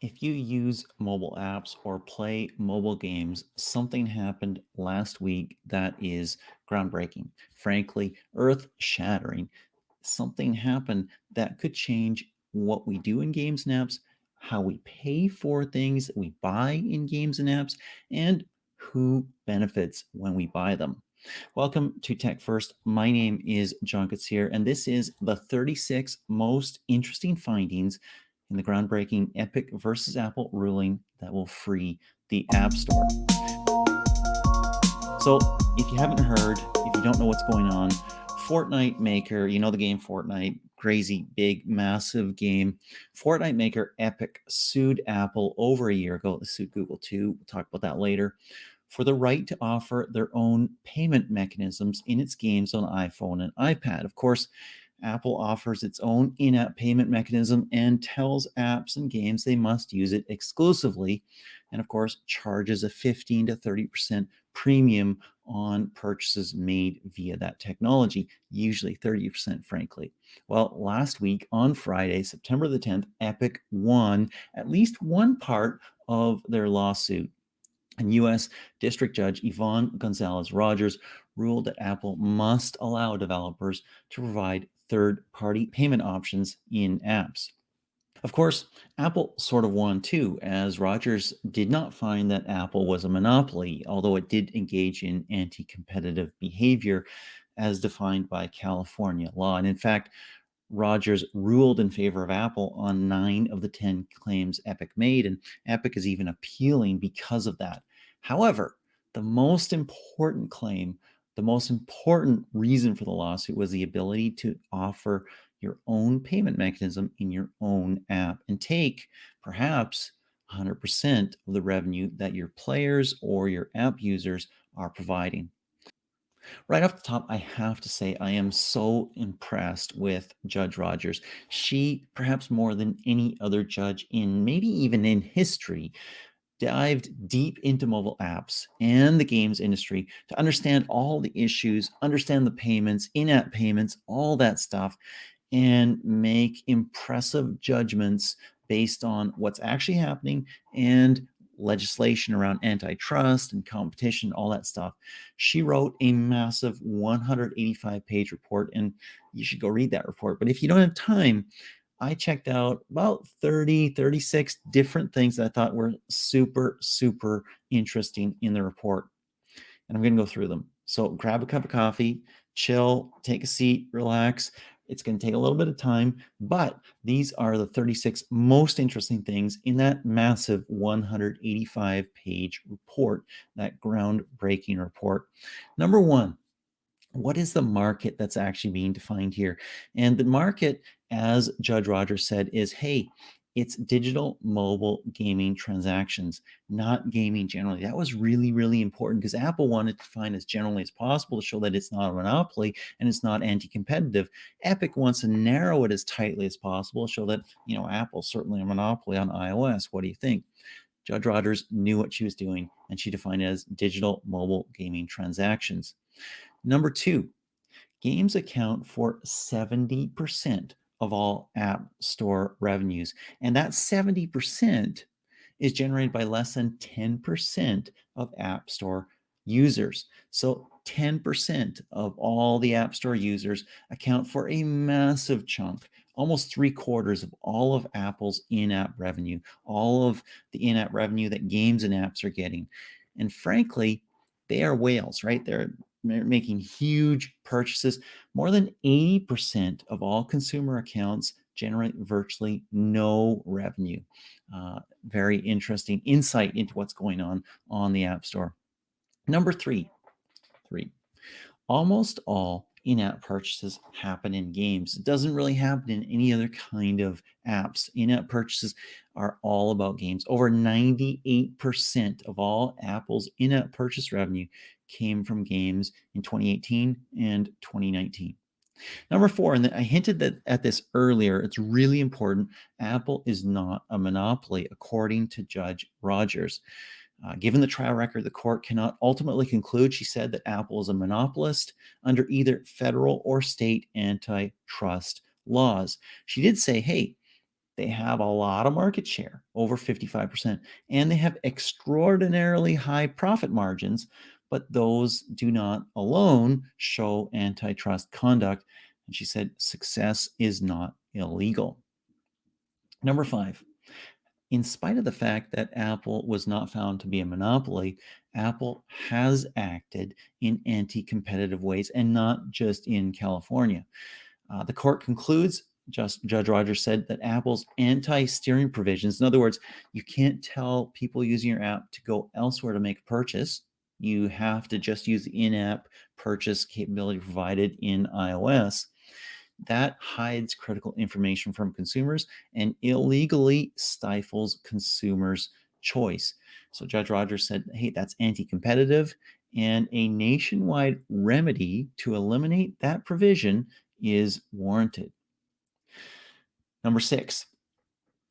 If you use mobile apps or play mobile games, something happened last week that is groundbreaking, frankly, earth shattering. Something happened that could change what we do in games and apps, how we pay for things that we buy in games and apps, and who benefits when we buy them. Welcome to TechFirst. My name is John Koetsier, and this is the 36 most interesting findings in the groundbreaking Epic versus Apple ruling that will free the App Store. So, if you haven't heard, if you don't know what's going on, Fortnite maker, you know the game Fortnite, crazy, big, massive game. Fortnite maker Epic sued Apple over a year ago. They sued Google too. We'll talk about that later. For the right to offer their own payment mechanisms in its games on iPhone and iPad. Of course, Apple offers its own in app payment mechanism and tells apps and games they must use it exclusively. And of course, charges a 15 to 30% premium on purchases made via that technology, usually 30%, frankly. Well, last week on Friday, September the 10th, Epic won at least one part of their lawsuit. And U.S. District Judge Yvonne Gonzalez Rogers ruled that Apple must allow developers to provide third party payment options in apps. Of course, Apple sort of won too, as Rogers did not find that Apple was a monopoly, although it did engage in anti competitive behavior as defined by California law. And in fact, Rogers ruled in favor of Apple on 9 of the 10 claims Epic made, and Epic is even appealing because of that. However, the most important claim, the most important reason for the lawsuit was the ability to offer your own payment mechanism in your own app and take perhaps 100% of the revenue that your players or your app users are providing. Right off the top, I have to say I am so impressed with Judge Rogers. She, perhaps more than any other judge in maybe even in history, dived deep into mobile apps and the games industry to understand all the issues, understand the payments, in app payments, all that stuff, and make impressive judgments based on what's actually happening and legislation around antitrust and competition, all that stuff. She wrote a massive 185-page report, and you should go read that report. But if you don't have time, I checked out about 30, 36 different things that I thought were super, super interesting in the report. And I'm going to go through them. So grab a cup of coffee, chill, take a seat, relax. It's going to take a little bit of time, but these are the 36 most interesting things in that massive 185-page report, that groundbreaking report. Number one, what is the market that's actually being defined here? And the market, as Judge Rogers said, is hey, it's digital mobile gaming transactions, not gaming generally. That was really, really important because Apple wanted to define as generally as possible to show that it's not a monopoly and it's not anti-competitive. Epic wants to narrow it as tightly as possible to show that, Apple's certainly a monopoly on iOS. What do you think? Judge Rogers knew what she was doing, and she defined it as digital mobile gaming transactions. Number two, games account for 70% of all App Store revenues. And that 70% is generated by less than 10% of App Store users. So 10% of all the App Store users account for a massive chunk, almost 3/4 of all of Apple's in app revenue, all of the in app revenue that games and apps are getting. And frankly, they are whales, right? They're making huge purchases. More than 80% of all consumer accounts generate virtually no revenue. Very interesting insight into what's going on the App Store. Number three, almost all in-app purchases happen in games. It doesn't really happen in any other kind of apps. In-app purchases are all about games. Over 98% of all Apple's in-app purchase revenue came from games in 2018 and 2019. Number four, and I hinted at this earlier, it's really important. Apple is not a monopoly, according to Judge Rogers. Given the trial record, the court cannot ultimately conclude, she said, that Apple is a monopolist under either federal or state antitrust laws. She did say, hey, They have a lot of market share, over 55%, and they have extraordinarily high profit margins, but those do not alone show antitrust conduct. And she said success is not illegal. Number 5, in spite of the fact that Apple was not found to be a monopoly, Apple has acted in anti-competitive ways, and not just in California. The court concludes, Judge Rogers said, that Apple's anti-steering provisions, in other words, you can't tell people using your app to go elsewhere to make a purchase. You have to just use the in-app purchase capability provided in iOS. That hides critical information from consumers and illegally stifles consumers' choice. So Judge Rogers said, hey, that's anti-competitive, and a nationwide remedy to eliminate that provision is warranted. Number 6,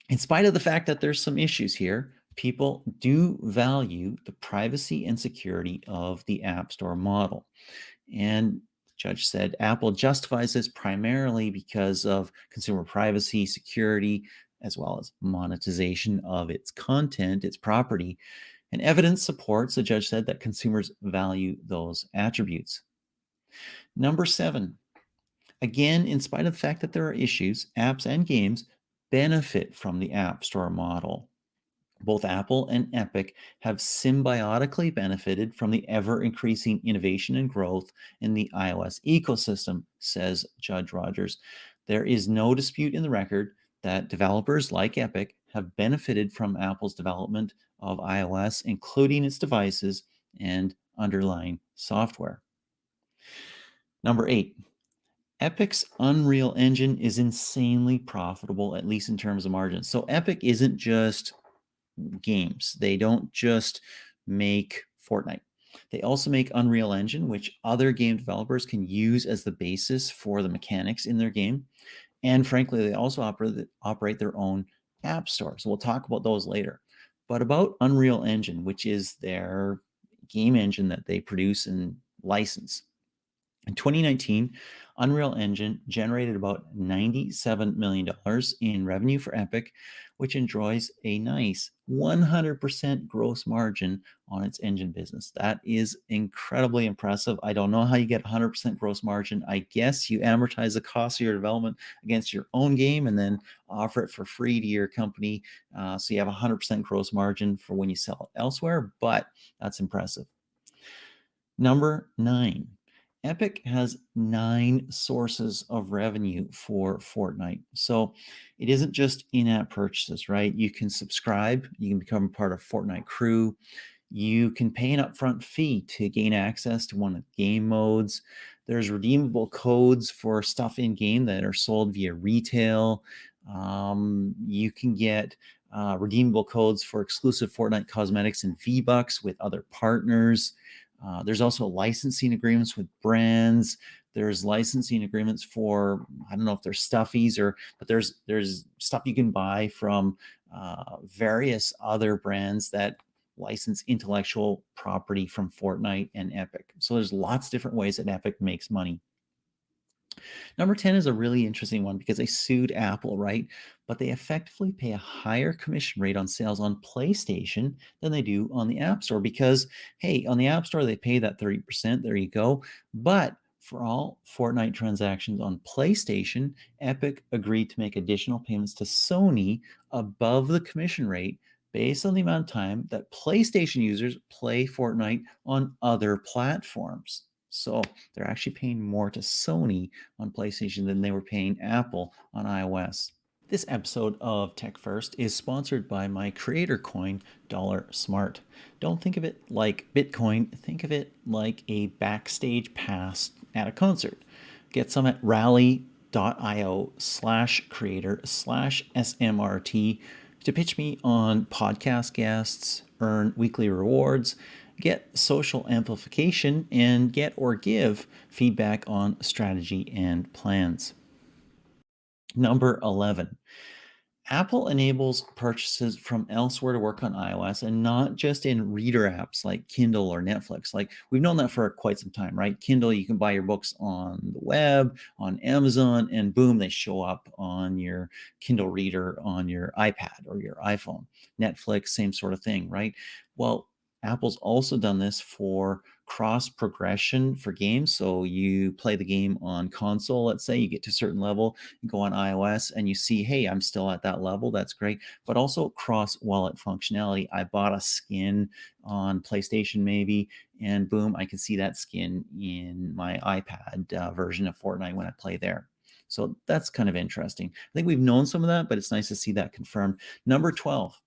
in spite of the fact that there's some issues here, people do value the privacy and security of the App Store model. And the judge said Apple justifies this primarily because of consumer privacy, security, as well as monetization of its content, its property. And evidence supports, the judge said, that consumers value those attributes. Number 7, again, in spite of the fact that there are issues, apps and games benefit from the App Store model. Both Apple and Epic have symbiotically benefited from the ever-increasing innovation and growth in the iOS ecosystem, says Judge Rogers. There is no dispute in the record that developers like Epic have benefited from Apple's development of iOS, including its devices and underlying software. Number 8, Epic's Unreal Engine is insanely profitable, at least in terms of margins. So Epic isn't just games. They don't just make Fortnite. They also make Unreal Engine, which other game developers can use as the basis for the mechanics in their game. And frankly, they also operate their own app store. So we'll talk about those later. But about Unreal Engine, which is their game engine that they produce and license. In 2019, Unreal Engine generated about $97 million in revenue for Epic, which enjoys a nice 100% gross margin on its engine business. That is incredibly impressive. I don't know how you get 100% gross margin. I guess you amortize the cost of your development against your own game and then offer it for free to your company. So you have 100% gross margin for when you sell it elsewhere, but that's impressive. Number 9. Epic has 9 sources of revenue for Fortnite. So it isn't just in-app purchases, right? You can subscribe, you can become part of Fortnite crew, you can pay an upfront fee to gain access to one of the game modes. There's redeemable codes for stuff in game that are sold via retail. You can get redeemable codes for exclusive Fortnite cosmetics and V-Bucks with other partners. There's also licensing agreements with brands. There's licensing agreements for, I don't know if there's stuffies but there's stuff you can buy from various other brands that license intellectual property from Fortnite and Epic. So there's lots of different ways that Epic makes money. Number 10 is a really interesting one because they sued Apple, right? But they effectively pay a higher commission rate on sales on PlayStation than they do on the App Store because, hey, on the App Store, they pay that 30%. There you go. But for all Fortnite transactions on PlayStation, Epic agreed to make additional payments to Sony above the commission rate based on the amount of time that PlayStation users play Fortnite on other platforms. So they're actually paying more to Sony on PlayStation than they were paying Apple on iOS. This episode of TechFirst is sponsored by my creator coin, $Smart. Don't think of it like Bitcoin, think of it like a backstage pass at a concert. Get some at rally.io/creator/SMRT to pitch me on podcast guests, earn weekly rewards, get social amplification, and get or give feedback on strategy and plans. Number 11. Apple enables purchases from elsewhere to work on iOS and not just in reader apps like Kindle or Netflix. Like we've known that for quite some time, right? Kindle, you can buy your books on the web, on Amazon, and boom, they show up on your Kindle reader on your iPad or your iPhone. Netflix, same sort of thing, right? Well, Apple's also done this for cross progression for games. So you play the game on console, let's say you get to a certain level, you go on iOS and you see, hey, I'm still at that level. That's great. But also cross wallet functionality. I bought a skin on PlayStation maybe, and boom, I can see that skin in my iPad version of Fortnite when I play there. So that's kind of interesting. I think we've known some of that, but it's nice to see that confirmed. Number 12.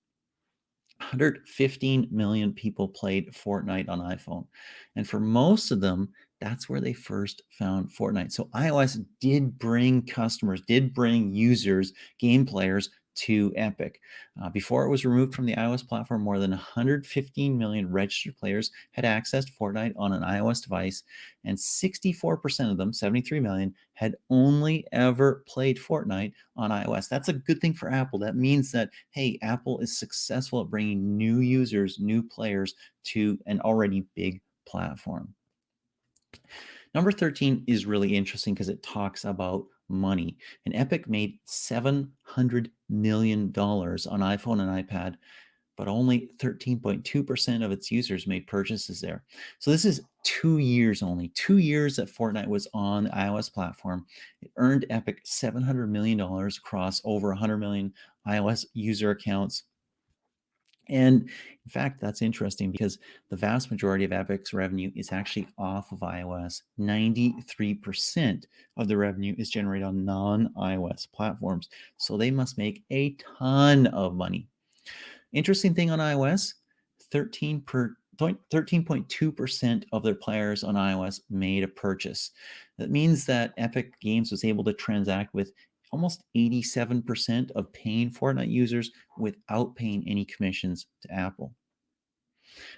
115 million people played Fortnite on iPhone. And for most of them, that's where they first found Fortnite. So iOS did bring customers, did bring users, game players to Epic. Before it was removed from the iOS platform, more than 115 million registered players had accessed Fortnite on an iOS device, and 64% of them, 73 million, had only ever played Fortnite on iOS. That's a good thing for Apple. That means that, hey, Apple is successful at bringing new users, new players to an already big platform. Number 13 is really interesting because it talks about money. And Epic made $700 million on iPhone and iPad, but only 13.2% of its users made purchases there. So this is 2 years only, 2 years that Fortnite was on the iOS platform. It earned Epic $700 million across over 100 million iOS user accounts. And in fact, that's interesting because the vast majority of Epic's revenue is actually off of iOS. 93% of the revenue is generated on non-iOS platforms. So they must make a ton of money. Interesting thing on iOS, 13.2% of their players on iOS made a purchase. That means that Epic Games was able to transact with almost 87% of paying Fortnite users without paying any commissions to Apple.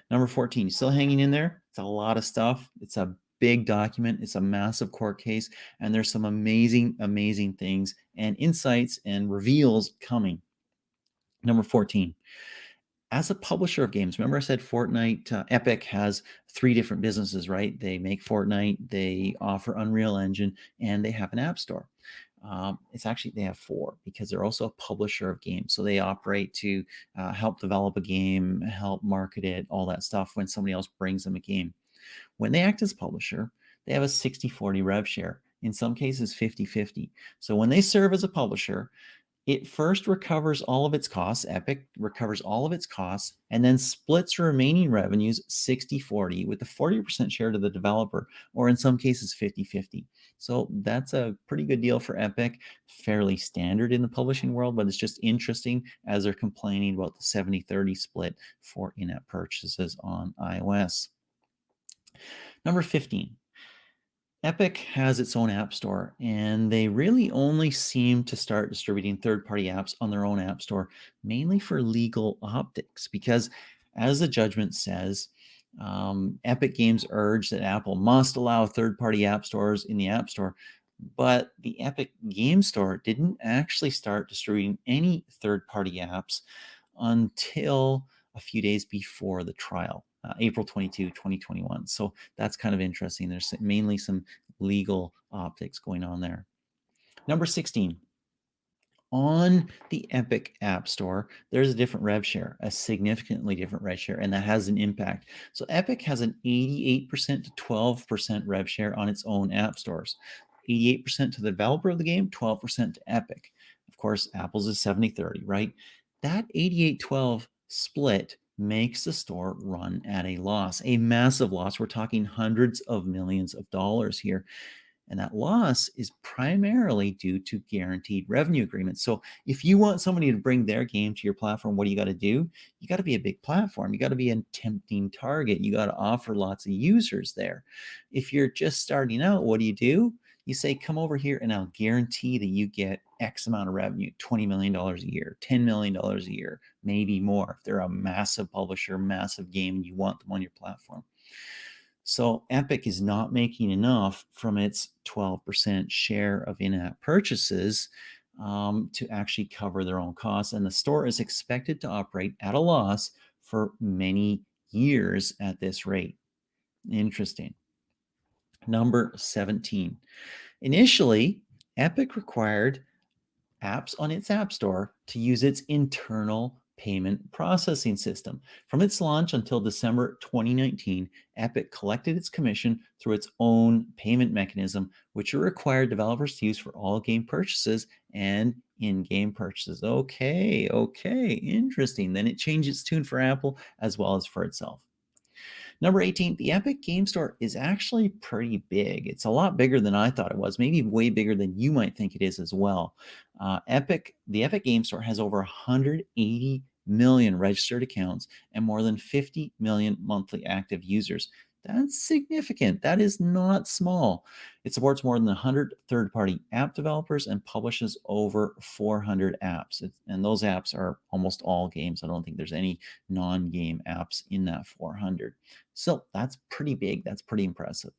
Number 14, still hanging in there? It's a lot of stuff. It's a big document. It's a massive court case, and there's some amazing, amazing things and insights and reveals coming. Number 14, as a publisher of games, remember I said Fortnite, Epic has 3 different businesses, right? They make Fortnite, they offer Unreal Engine, and they have an app store. It's actually, they have 4 because they're also a publisher of games. So they operate to help develop a game, help market it, all that stuff when somebody else brings them a game. When they act as publisher, they have a 60-40 rev share, in some cases 50-50. So when they serve as a publisher, it first recovers all of its costs. Epic recovers all of its costs and then splits remaining revenues 60-40 with the 40% share to the developer, or in some cases 50-50. So that's a pretty good deal for Epic, fairly standard in the publishing world, but it's just interesting as they're complaining about the 70-30 split for in-app purchases on iOS. Number 15. Epic has its own app store, and they really only seem to start distributing third-party apps on their own app store, mainly for legal optics, because as the judgment says, Epic Games urged that Apple must allow third-party app stores in the App Store, but the Epic Game Store didn't actually start distributing any third-party apps until a few days before the trial, April 22, 2021. So that's kind of interesting. There's mainly some legal optics going on there. Number 16. On the Epic App Store, there's a different rev share, a significantly different rev share, and that has an impact. So Epic has an 88% to 12% rev share on its own app stores. 88% to the developer of the game, 12% to Epic. Of course, Apple's is 70-30, right? That 88-12 split makes the store run at a loss, a massive loss. We're talking hundreds of millions of dollars here. And that loss is primarily due to guaranteed revenue agreements. So if you want somebody to bring their game to your platform, what do you got to do? You got to be a big platform. You got to be a tempting target. You got to offer lots of users there. If you're just starting out, what do? You say, come over here and I'll guarantee that you get X amount of revenue, $20 million a year, $10 million a year, maybe more. If they're a massive publisher, massive game, and you want them on your platform. So Epic is not making enough from its 12% share of in-app purchases to actually cover their own costs. And the store is expected to operate at a loss for many years at this rate. Interesting. Number 17. Initially, Epic required apps on its App Store to use its internal payment processing system. From its launch until December 2019, Epic collected its commission through its own payment mechanism, which it required developers to use for all game purchases and in-game purchases. Okay, interesting. Then it changed its tune for Apple as well as for itself. Number 18, the Epic Game Store is actually pretty big. It's a lot bigger than I thought it was, maybe way bigger than you might think it is as well. The Epic Game Store has over 180 million registered accounts and more than 50 million monthly active users. That's significant. That is not small. It supports more than 100 third-party app developers and publishes over 400 apps. And those apps are almost all games. I don't think there's any non-game apps in that 400. So that's pretty big. That's pretty impressive.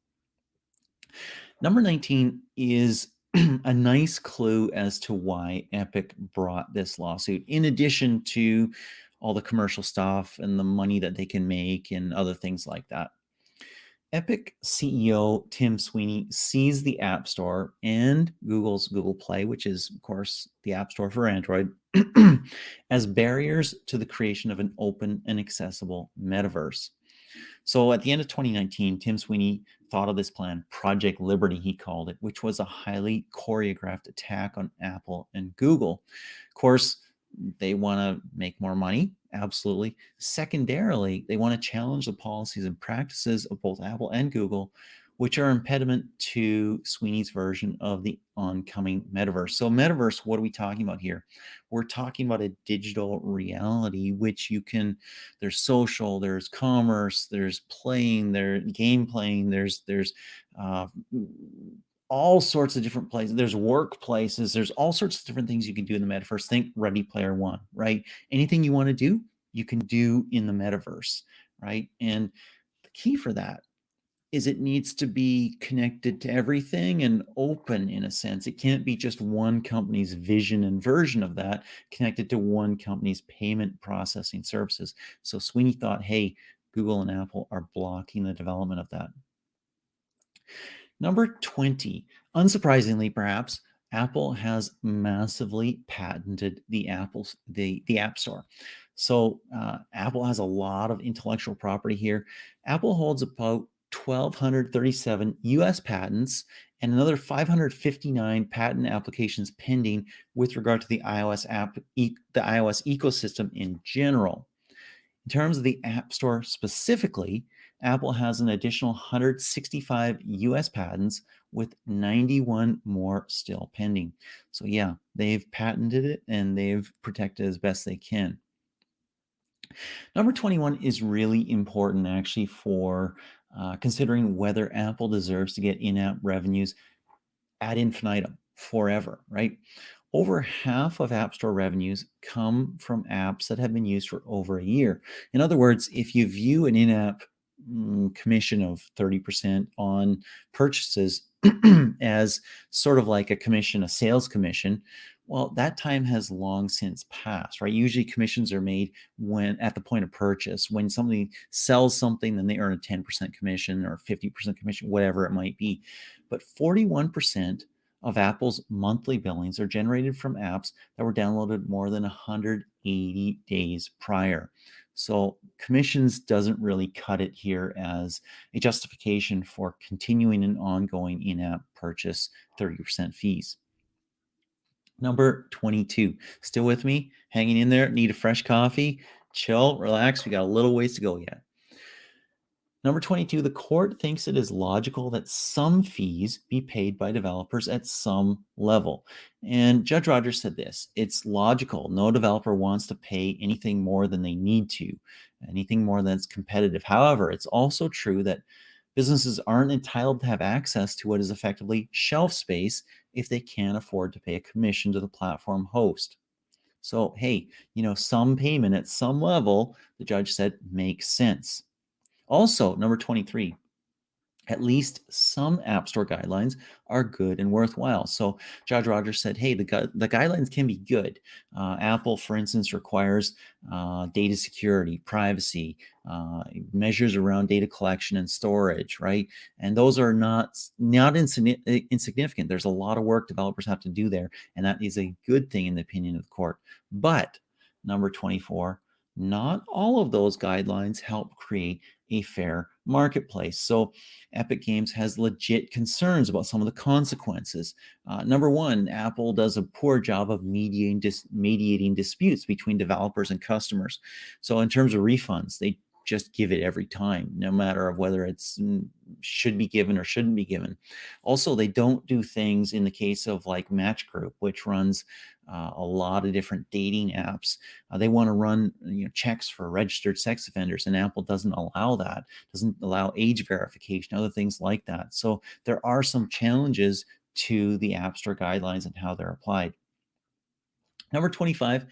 Number 19 is a nice clue as to why Epic brought this lawsuit, in addition to all the commercial stuff and the money that they can make and other things like that. Epic CEO Tim Sweeney sees the App Store and Google's Google Play, which is, of course, the App Store for Android, as barriers to the creation of an open and accessible metaverse. So at the end of 2019, Tim Sweeney thought of this plan, Project Liberty, he called it, which was a highly choreographed attack on Apple and Google. Of course, they want to make more money, absolutely. Secondarily, they want to challenge the policies and practices of both Apple and Google, which are impediment to Sweeney's version of the oncoming metaverse. So metaverse, what are we talking about here? We're talking about a digital reality, which there's social, there's commerce, there's playing, there's game playing, there's uh, all sorts of different places. There's workplaces. There's all sorts of different things you can do in the metaverse. Think Ready Player One, right? Anything you want to do, you can do in the metaverse, right? And the key for that is it needs to be connected to everything and open in a sense. It can't be just one company's vision and version of that connected to one company's payment processing services. So Sweeney thought, hey, Google and Apple are blocking the development of that. Number 20, unsurprisingly perhaps, Apple has massively patented the App Store. So Apple has a lot of intellectual property here. Apple holds about 1,237 US patents and another 559 patent applications pending with regard to the iOS ecosystem in general. In terms of the App Store specifically, Apple has an additional 165 US patents with 91 more still pending. So yeah, they've patented it and they've protected it as best they can. Number 21 is really important actually for considering whether Apple deserves to get in-app revenues ad infinitum, forever, right? Over half of App Store revenues come from apps that have been used for over a year. In other words, if you view an in-app commission of 30% on purchases as sort of like a sales commission, well, that time has long since passed, right? Usually commissions are made when at the point of purchase. When somebody sells something, then they earn a 10% commission or 50% commission, whatever it might be. But 41% of Apple's monthly billings are generated from apps that were downloaded more than 180 days prior. So commissions doesn't really cut it here as a justification for continuing an ongoing in-app purchase 30% fees. Number 22. Still with me? Hanging in there? Need a fresh coffee? Chill, relax. We got a little ways to go yet. Number 22, the court thinks it is logical that some fees be paid by developers at some level. And Judge Rogers said this, it's logical. No developer wants to pay anything more than they need to, anything more that's competitive. However, it's also true that businesses aren't entitled to have access to what is effectively shelf space if they can't afford to pay a commission to the platform host. So, hey, some payment at some level, the judge said, makes sense. Also, number 23, At least some App Store guidelines are good and worthwhile. So Judge Rogers said, hey, the guidelines can be good. Apple, for instance, requires data security, privacy, measures around data collection and storage, right? And those are not insignificant. There's a lot of work developers have to do there, and that is a good thing in the opinion of the court. But number 24, not all of those guidelines help create a fair marketplace. So Epic Games has legit concerns about some of the consequences. Number one, Apple does a poor job of mediating disputes between developers and customers. So in terms of refunds, they just give it every time, no matter of whether it's should be given or shouldn't be given. Also, they don't do things in the case of like Match Group, which runs a lot of different dating apps. They want to run checks for registered sex offenders, and Apple doesn't allow that. Doesn't allow age verification, other things like that. So there are some challenges to the App Store guidelines and how they're applied. Number 25,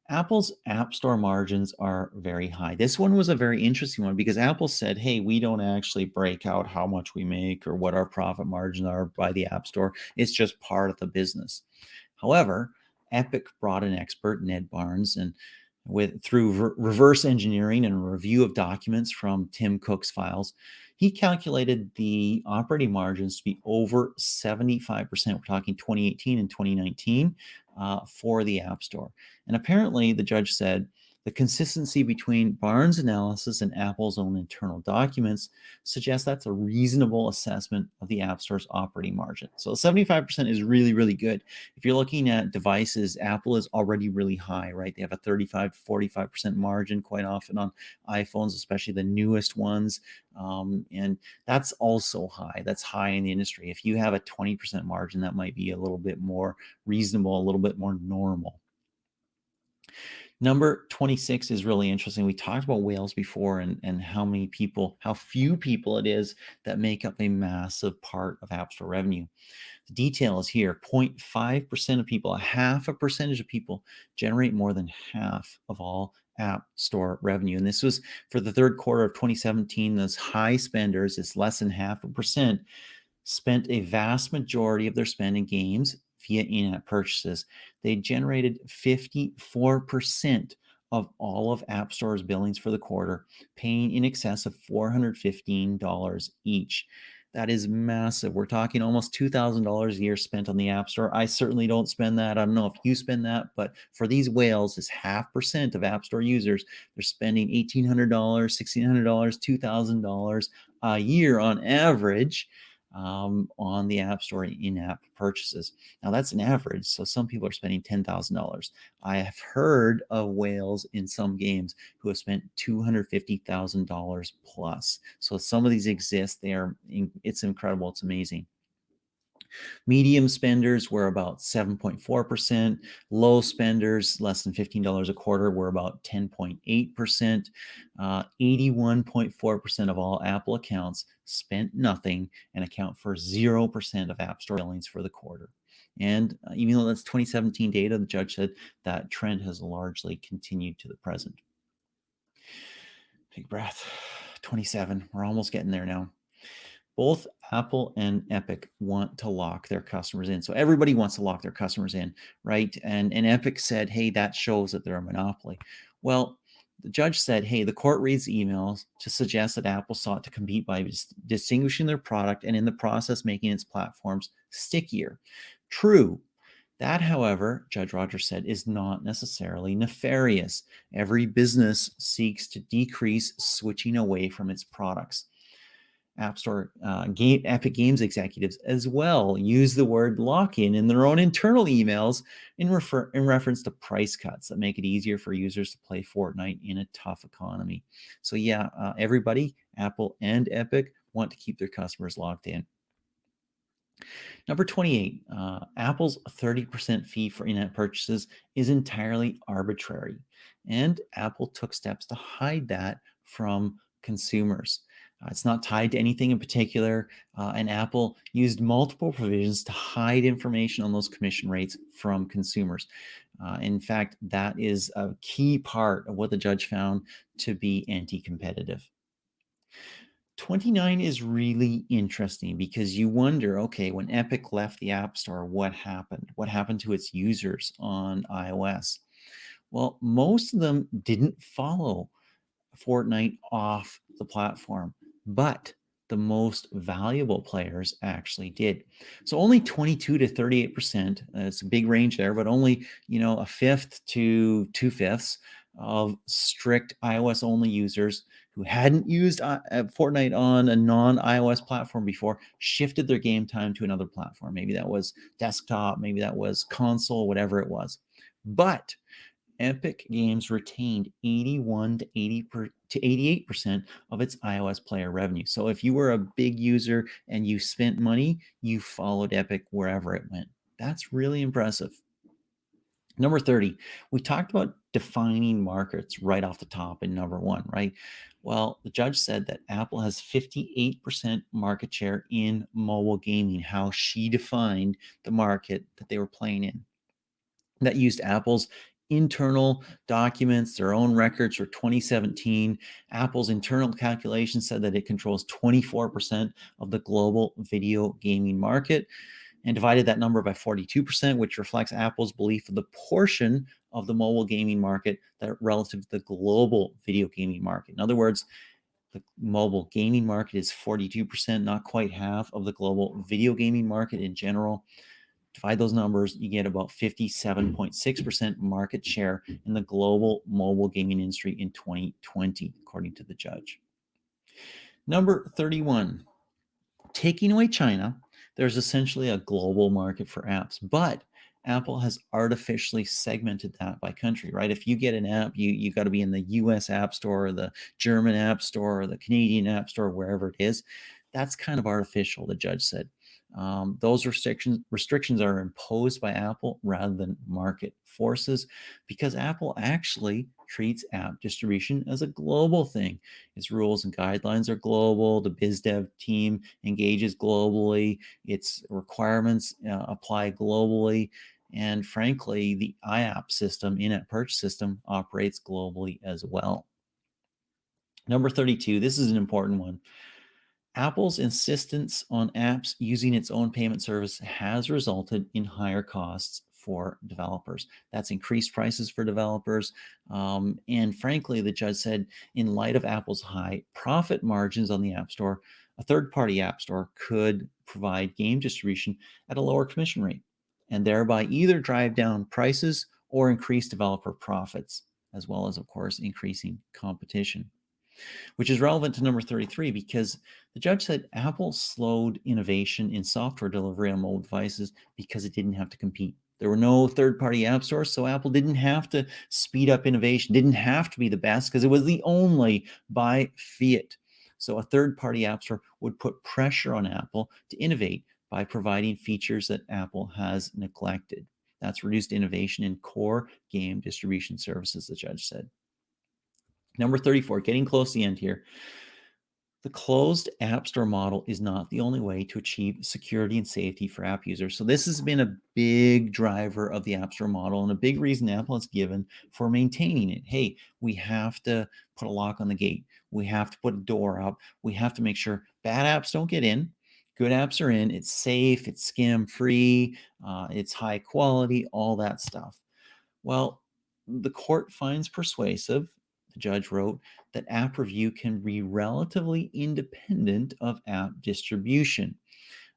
Apple's App Store margins are very high. This one was a very interesting one because Apple said, hey, we don't actually break out how much we make or what our profit margins are by the App Store. It's just part of the business. However, Epic brought an expert, Ned Barnes, and through reverse engineering and a review of documents from Tim Cook's files, he calculated the operating margins to be over 75%. We're talking 2018 and 2019 for the App Store. And apparently, the judge said the consistency between Barnes' analysis and Apple's own internal documents suggests that's a reasonable assessment of the App Store's operating margin. So 75% is really, really good. If you're looking at devices, Apple is already really high, right? They have a 35 to 45% margin quite often on iPhones, especially the newest ones. And that's also high. That's high in the industry. If you have a 20% margin, that might be a little bit more reasonable, a little bit more normal. Number 26 is really interesting. We talked about whales before and how few people it is that make up a massive part of App Store revenue. The detail is here 0.5% of people, a half a percentage of people, generate more than half of all App Store revenue. And this was for the third quarter of 2017. Those high spenders, it's less than half a percent, spent a vast majority of their spend in games via in-app purchases. They generated 54% of all of App Store's billings for the quarter, paying in excess of $415 each. That is massive. We're talking almost $2,000 a year spent on the App Store. I certainly don't spend that. I don't know if you spend that, but for these whales, it's 0.5% of App Store users. They're spending $1,800, $1,600, $2,000 a year on average on the App Store in-app purchases. Now that's an average, so some people are spending $10,000. I have heard of whales in some games who have spent $250,000 plus. So some of these exist. It's incredible. It's amazing. Medium spenders were about 7.4%. Low spenders, less than $15 a quarter, were about 10.8%. 81.4% of all Apple accounts spent nothing and account for 0% of App Store billings for the quarter. And even though that's 2017 data, the judge said that trend has largely continued to the present. Take a breath. 27. We're almost getting there now. Both Apple and Epic want to lock their customers in. So everybody wants to lock their customers in, right? And Epic said, hey, that shows that they're a monopoly. Well, the judge said, hey, the court reads emails to suggest that Apple sought to compete by distinguishing their product and in the process making its platforms stickier. True. That, however, Judge Rogers said, is not necessarily nefarious. Every business seeks to decrease switching away from its products. App Store Epic Games executives as well use the word lock-in in their own internal emails in reference to price cuts that make it easier for users to play Fortnite in a tough economy. So yeah, everybody, Apple and Epic, want to keep their customers locked in. Number 28, Apple's 30% fee for in-app purchases is entirely arbitrary, and Apple took steps to hide that from consumers. It's not tied to anything in particular, and Apple used multiple provisions to hide information on those commission rates from consumers. In fact, that is a key part of what the judge found to be anti-competitive. 29 is really interesting because you wonder, okay, when Epic left the App Store, what happened? What happened to its users on iOS? Well, most of them didn't follow Fortnite off the platform, but the most valuable players actually did. So only 22 to 38%, it's a big range there, but only, a fifth to two-fifths of strict iOS only users who hadn't used Fortnite on a non-iOS platform before shifted their game time to another platform. Maybe that was desktop, maybe that was console, whatever it was. But Epic Games retained 81 to 88% of its iOS player revenue. So if you were a big user and you spent money, you followed Epic wherever it went. That's really impressive. Number 30, we talked about defining markets right off the top in number 1, right? Well, the judge said that Apple has 58% market share in mobile gaming, how she defined the market that they were playing in. That used Apple's internal documents, their own records for 2017. Apple's internal calculation said that it controls 24% of the global video gaming market and divided that number by 42%, which reflects Apple's belief of the portion of the mobile gaming market that relative to the global video gaming market. In other words, the mobile gaming market is 42%, not quite half of the global video gaming market in general. Divide those numbers, you get about 57.6% market share in the global mobile gaming industry in 2020, according to the judge. Number 31, taking away China, there's essentially a global market for apps, but Apple has artificially segmented that by country, right? If you get an app, you got to be in the US App Store, or the German App Store, or the Canadian App Store, wherever it is. That's kind of artificial, the judge said. Those restrictions are imposed by Apple rather than market forces because Apple actually treats app distribution as a global thing. Its rules and guidelines are global. The biz dev team engages globally. Its requirements apply globally. And frankly, the iApp system, in-app purchase system, operates globally as well. Number 32, this is an important one. Apple's insistence on apps using its own payment service has resulted in higher costs for developers. That's increased prices for developers. And frankly, the judge said, in light of Apple's high profit margins on the App Store, a third-party App Store could provide game distribution at a lower commission rate and thereby either drive down prices or increase developer profits, as well as, of course, increasing competition, which is relevant to number 33 because the judge said Apple slowed innovation in software delivery on mobile devices because it didn't have to compete. There were no third-party app stores, so Apple didn't have to speed up innovation, didn't have to be the best because it was the only by fiat. So a third-party app store would put pressure on Apple to innovate by providing features that Apple has neglected. That's reduced innovation in core game distribution services, the judge said. Number 34, getting close to the end here. The closed App Store model is not the only way to achieve security and safety for app users. So this has been a big driver of the App Store model and a big reason Apple has given for maintaining it. Hey, we have to put a lock on the gate. We have to put a door up. We have to make sure bad apps don't get in. Good apps are in. It's safe. It's scam free. It's high quality, all that stuff. Well, the court finds persuasive, the judge wrote, that app review can be relatively independent of app distribution.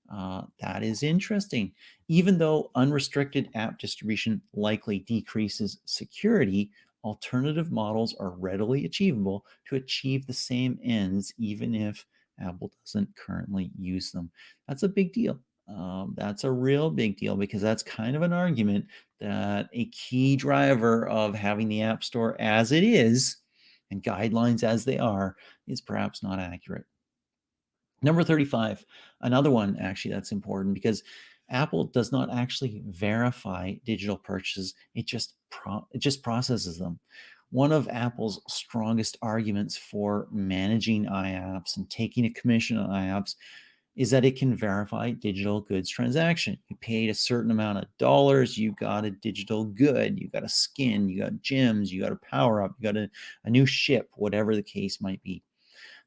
That is interesting. Even though unrestricted app distribution likely decreases security, alternative models are readily achievable to achieve the same ends, even if Apple doesn't currently use them. That's a big deal. That's a real big deal because that's kind of an argument that a key driver of having the App Store as it is and guidelines as they are is perhaps not accurate. Number 35, another one actually that's important because Apple does not actually verify digital purchases. It just processes them. One of Apple's strongest arguments for managing iApps and taking a commission on iApps is that it can verify digital goods transaction. You paid a certain amount of dollars, you got a digital good, you got a skin, you got gems, you got a power up, you got a new ship, whatever the case might be.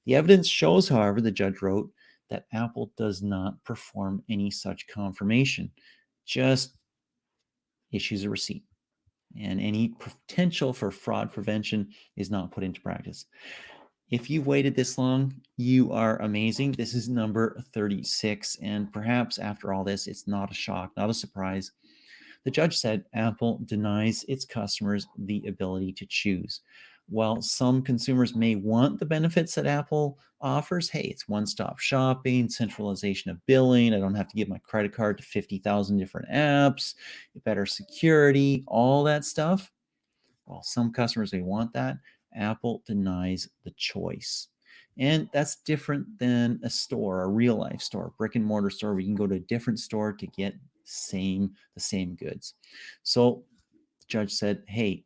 The evidence shows, however, the judge wrote, that Apple does not perform any such confirmation, just issues a receipt. And any potential for fraud prevention is not put into practice. If you've waited this long, you are amazing. This is number 36. And perhaps after all this, it's not a shock, not a surprise. The judge said Apple denies its customers the ability to choose. While some consumers may want the benefits that Apple offers, hey, it's one stop shopping, centralization of billing. I don't have to give my credit card to 50,000 different apps, better security, all that stuff. While some customers may want that, Apple denies the choice. And that's different than a store, a real life store, a brick and mortar store where you can go to a different store to get the same goods. So the judge said, hey,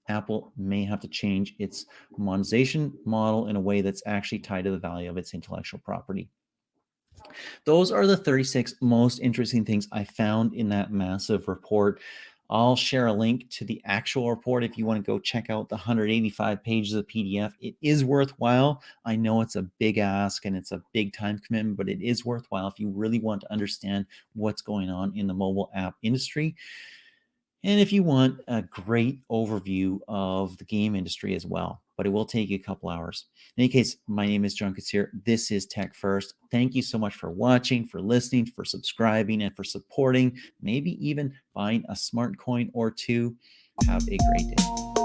Apple may have to change its monetization model in a way that's actually tied to the value of its intellectual property. Those are the 36 most interesting things I found in that massive report. I'll share a link to the actual report if you want to go check out the 185 pages of PDF. It is worthwhile. I know it's a big ask and it's a big time commitment, but it is worthwhile if you really want to understand what's going on in the mobile app industry. And if you want a great overview of the game industry as well, but it will take you a couple hours. In any case, my name is John Koetsier. This is TechFirst. Thank you so much for watching, for listening, for subscribing, and for supporting, maybe even buying a smart coin or two. Have a great day.